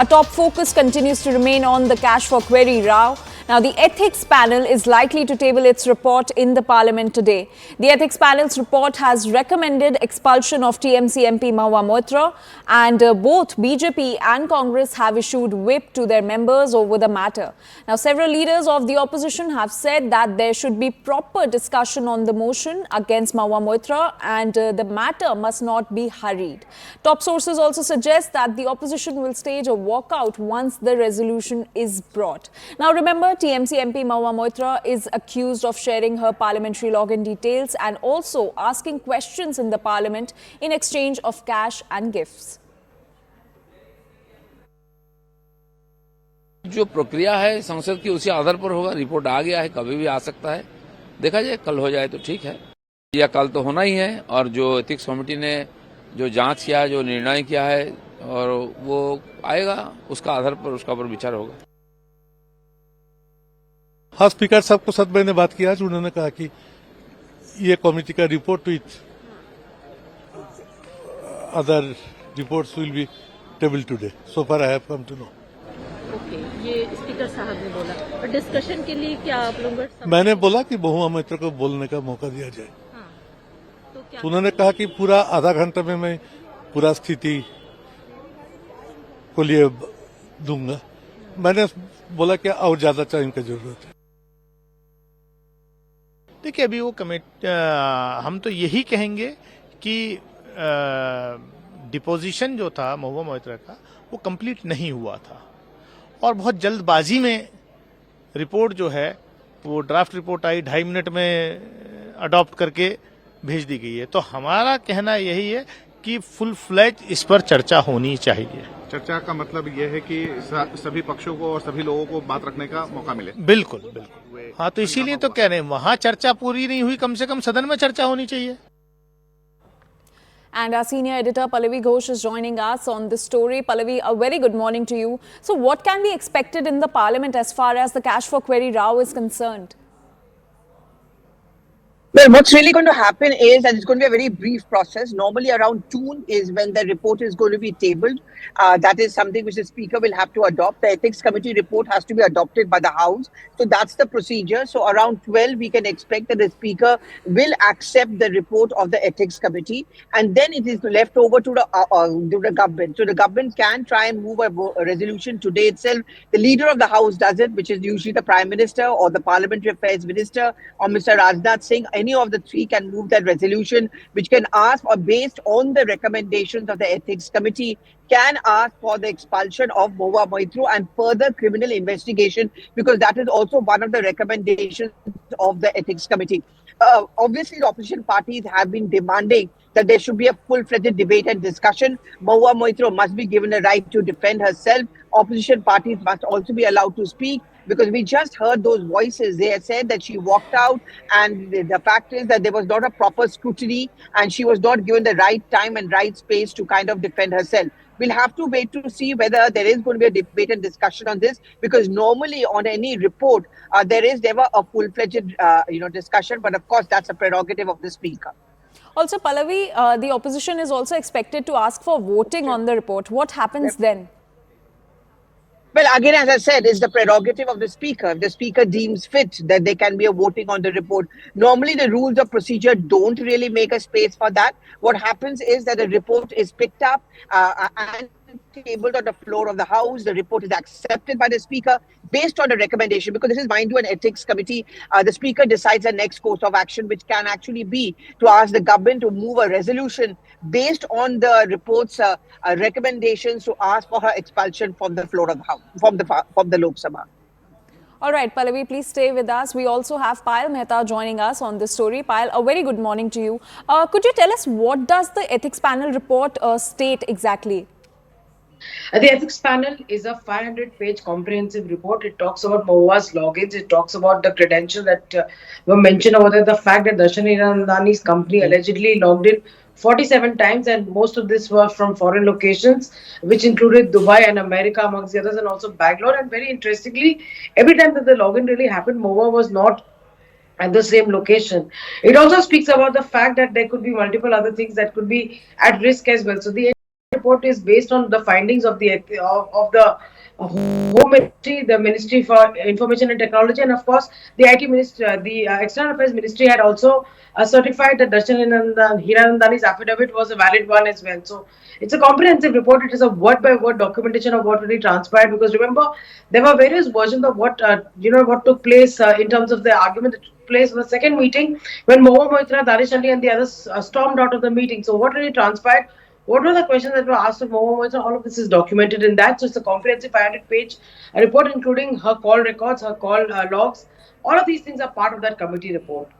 Our top focus continues to remain on the cash for query row. Now, the ethics panel is likely to table its report in the parliament today. The ethics panel's report has recommended expulsion of TMC MP Mahua Moitra, and both BJP and Congress have issued whip to their members over the matter. Now, several leaders of the opposition have said that there should be proper discussion on the motion against Mahua Moitra, and the matter must not be hurried. Top sources also suggest that the opposition will stage a walkout once the resolution is brought. Now, remember, TMC MP Mahua Moitra is accused of sharing her parliamentary login details and also asking questions in the parliament in exchange of cash and gifts. जो प्रक्रिया है संसद की उसी आधार पर होगा। Report आ गया है, कभी भी आ सकता है, देखा जाए, कल हो जाए तो ठीक है या कल तो होना ही है। और जो एथिक्स कमेटी ने जो जांच किया है, जो निर्णय किया है, और वो आएगा, उसका आधार पर उसका पर विचार होगा। हाँ, स्पीकर साहब को साथ मैंने बात किया आज, उन्होंने कहा कि ये कमेटी का report with other reports will be table today. So far I have come to know. Okay, ये स्पीकर साहब ने बोला। और डिस्कशन के लिए क्या आप लोग? मैंने बोला कि महua मोइत्रा को बोलने का मौका दिया जाए। हाँ, तो क्या? उन्होंने कहा कि पूरा आधा घंटे में मैं पूरा स्थिति को लिए दूंगा। मैंने बोला कि और ज्यादा टाइम की जरूरत है। देखिए, अभी वो कमेटी, हम तो यही कहेंगे कि डिपोजिशन जो था महua मोइत्रा का, वो कंप्लीट नहीं हुआ था और बहुत जल्दबाजी में रिपोर्ट जो है वो ड्राफ्ट रिपोर्ट आई, 2.5 मिनट में अडॉप्ट करके भेज दी गई है। तो हमारा कहना यही है कि फुल फ्लैज इस पर चर्चा होनी चाहिए। चर्चा का मतलब यह है कि सभी पक्षों को और सभी लोगों को बात रखने का मौका मिले। बिल्कुल बिल्कुल। हाँ, तो इसीलिए तो कह रहे हैं, वहां चर्चा पूरी नहीं हुई, कम से कम सदन में चर्चा होनी चाहिए। And our senior editor Pallavi Ghosh is joining us on this story. Pallavi, a very good morning to you. So what can be expected in the parliament as far as the cash for query row is concerned? Well, what's really going to happen is that it's going to be a very brief process. Normally around noon is when the report is going to be tabled. That is something which the Speaker will have to adopt. The Ethics Committee report has to be adopted by the House. So that's the procedure. So around 12, we can expect that the Speaker will accept the report of the Ethics Committee. And then it is left over to the government. So the government can try and move a resolution today itself. The Leader of the House does it, which is usually the Prime Minister or the Parliamentary Affairs Minister or Mr. Rajnath Singh. Any of the three can move that resolution, which can ask, or based on the recommendations of the Ethics Committee, can ask for the expulsion of Mahua Moitra and further criminal investigation, because that is also one of the recommendations of the Ethics Committee. Obviously, the opposition parties have been demanding that there should be a full-fledged debate and discussion. Mahua Moitra must be given a right to defend herself. Opposition parties must also be allowed to speak, because we just heard those voices. They had said that she walked out, and the fact is that there was not a proper scrutiny and she was not given the right time and right space to kind of defend herself. We'll have to wait to see whether there is going to be a debate and discussion on this, because normally on any report, there is never a full-fledged discussion. But of course, that's a prerogative of the Speaker. Also, Pallavi, the opposition is also expected to ask for voting on the report. What happens then? Well, again, as I said, it's the prerogative of the Speaker. If the Speaker deems fit that there can be a voting on the report. Normally, the rules of procedure don't really make a space for that. What happens is that the report is picked up and tabled on the floor of the House. The report is accepted by the Speaker based on a recommendation, because this is, mind you, an ethics committee. The Speaker decides the next course of action, which can actually be to ask the government to move a resolution based on the report's recommendations to ask for her expulsion from the floor of the House, from the Lok Sabha. All right, Pallavi, please stay with us. We also have Payal Mehta joining us on this story. Payal, a very good morning to you. Could you tell us, what does the ethics panel report state exactly? The ethics panel is a 500-page comprehensive report. It talks about Mahua's logins. It talks about the credentials that were mentioned over there. The fact that Darshani Nandani's company allegedly logged in 47 times, and most of this were from foreign locations, which included Dubai and America amongst the others, and also Bangalore. And very interestingly, every time that the login really happened, Mahua was not at the same location. It also speaks about the fact that there could be multiple other things that could be at risk as well. So the report is based on the findings of the Home Ministry, the Ministry for Information and Technology, and of course the IT Ministry, the External Affairs Ministry had also certified that Hiranandani's affidavit was a valid one as well. So it's a comprehensive report. It is a word by word documentation of what really transpired. Because remember, there were various versions of what what took place in terms of the argument that took place in the second meeting when Mahua Moitra, Danish Andy, and the others stormed out of the meeting. So what really transpired? What were the questions that were asked of Mahua Moitra? All of this is documented in that. So it's a comprehensive 500-page report, including her call records, her call logs. All of these things are part of that committee report.